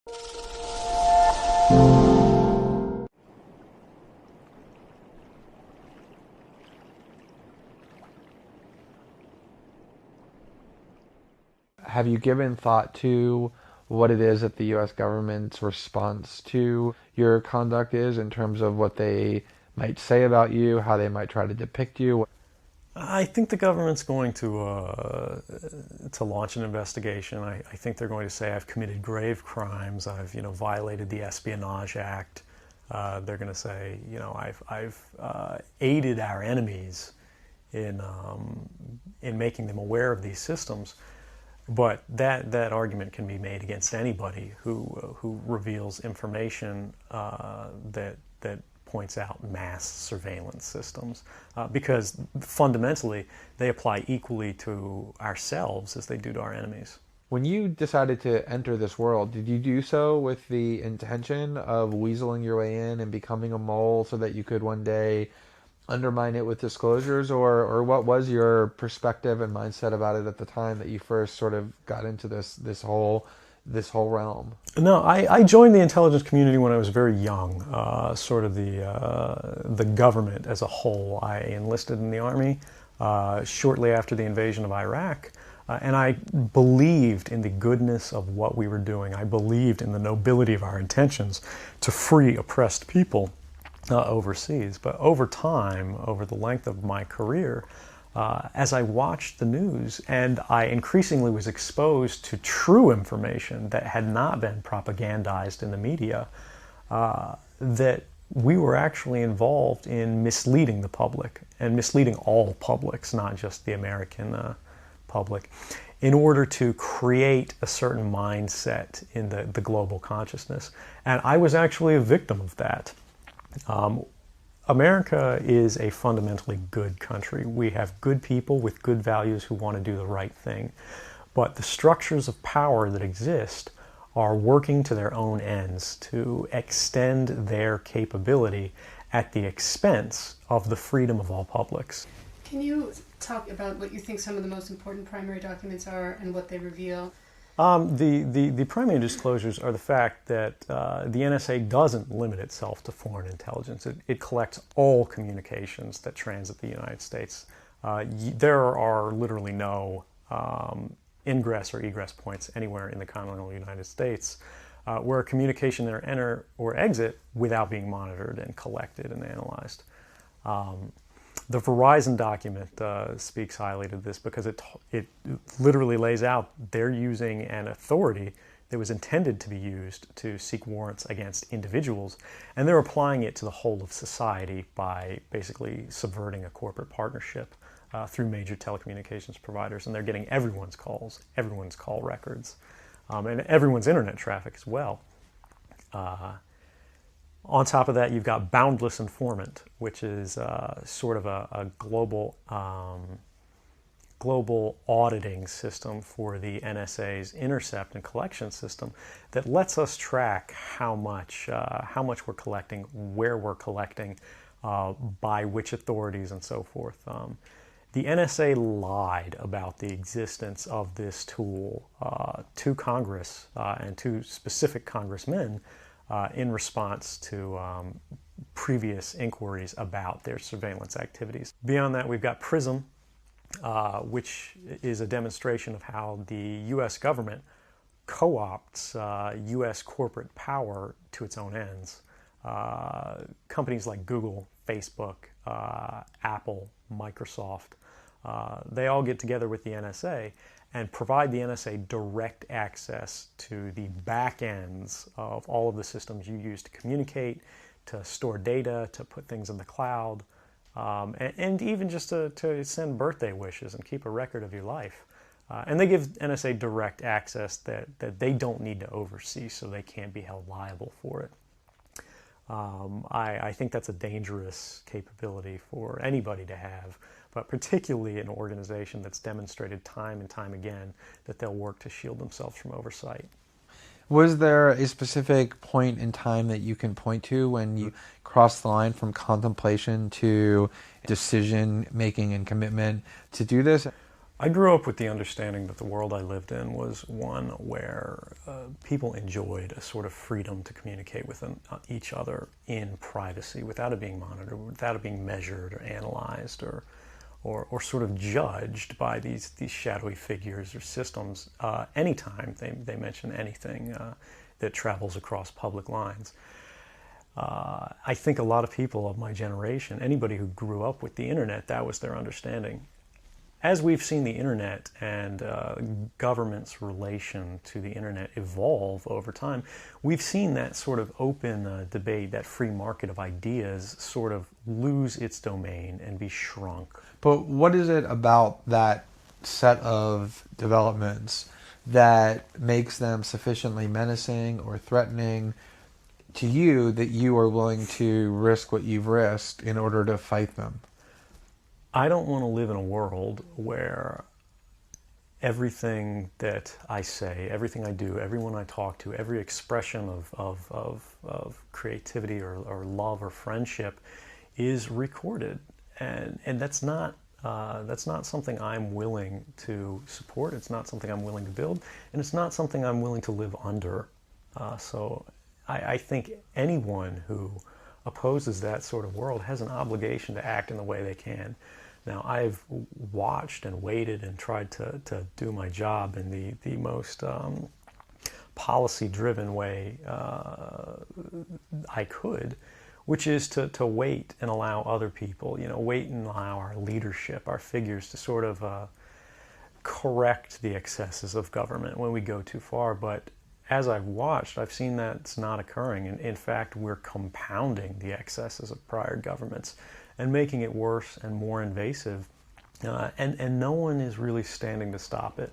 Have you given thought to what it is that the U.S. government's response to your conduct is in terms of what they might say about you, how they might try to depict you? I think the government's going to launch an investigation. I think they're going to say I've committed grave crimes. I've violated the Espionage Act. They're going to say I've aided our enemies in making them aware of these systems. But that argument can be made against anybody who reveals information that points out mass surveillance systems, because fundamentally they apply equally to ourselves as they do to our enemies. When you decided to enter this world, did you do so with the intention of weaseling your way in and becoming a mole so that you could one day undermine it with disclosures, or what was your perspective and mindset about it at the time that you first sort of got into this whole realm? No, I joined the intelligence community when I was very young, sort of the government as a whole. I enlisted in the Army shortly after the invasion of Iraq, and I believed in the goodness of what we were doing. I believed in the nobility of our intentions to free oppressed people overseas. But over time, over the length of my career, as I watched the news and I increasingly was exposed to true information that had not been propagandized in the media, that we were actually involved in misleading the public and misleading all publics, not just the American public, in order to create a certain mindset in the global consciousness. And I was actually a victim of that. America is a fundamentally good country. We have good people with good values who want to do the right thing. But the structures of power that exist are working to their own ends to extend their capability at the expense of the freedom of all publics. Can you talk about what you think some of the most important primary documents are and what they reveal? The primary disclosures are the fact that the NSA doesn't limit itself to foreign intelligence. It collects all communications that transit the United States. There are literally no ingress or egress points anywhere in the continental United States where a communication can enter or exit without being monitored and collected and analyzed. The Verizon document speaks highly to this because it literally lays out they're using an authority that was intended to be used to seek warrants against individuals, and they're applying it to the whole of society by basically subverting a corporate partnership through major telecommunications providers, and they're getting everyone's calls, everyone's call records, and everyone's internet traffic as well. On top of that, you've got Boundless Informant, which is sort of a global auditing system for the NSA's intercept and collection system that lets us track how much we're collecting, where we're collecting, by which authorities, and so forth. The NSA lied about the existence of this tool to Congress and to specific congressmen in response to previous inquiries about their surveillance activities. Beyond that, we've got PRISM, which is a demonstration of how the U.S. government co-opts U.S. corporate power to its own ends. Companies like Google, Facebook, Apple, Microsoft, they all get together with the NSA and provide the NSA direct access to the back ends of all of the systems you use to communicate, to store data, to put things in the cloud, and even just to send birthday wishes and keep a record of your life. And they give NSA direct access that they don't need to oversee, so they can't be held liable for it. I think that's a dangerous capability for anybody to have, but particularly an organization that's demonstrated time and time again that they'll work to shield themselves from oversight. Was there a specific point in time that you can point to when you crossed the line from contemplation to decision making and commitment to do this? I grew up with the understanding that the world I lived in was one where people enjoyed a sort of freedom to communicate with each other in privacy without it being monitored, without it being measured or analyzed or sort of judged by these shadowy figures or systems anytime they mention anything that travels across public lines. I think a lot of people of my generation, anybody who grew up with the internet, that was their understanding. As we've seen the internet and government's relation to the internet evolve over time, we've seen that sort of open debate, that free market of ideas, sort of lose its domain and be shrunk. But what is it about that set of developments that makes them sufficiently menacing or threatening to you that you are willing to risk what you've risked in order to fight them? I don't want to live in a world where everything that I say, everything I do, everyone I talk to, every expression of creativity or love or friendship is recorded. And that's not something I'm willing to support. It's not something I'm willing to build. And it's not something I'm willing to live under. So I think anyone who opposes that sort of world has an obligation to act in the way they can. Now, I've watched and waited and tried to do my job in the most policy-driven way I could, which is to wait and allow other people, wait and allow our leadership, our figures to sort of correct the excesses of government when we go too far. But as I've watched, I've seen that it's not occurring. And in fact, we're compounding the excesses of prior governments and making it worse and more invasive. And no one is really standing to stop it.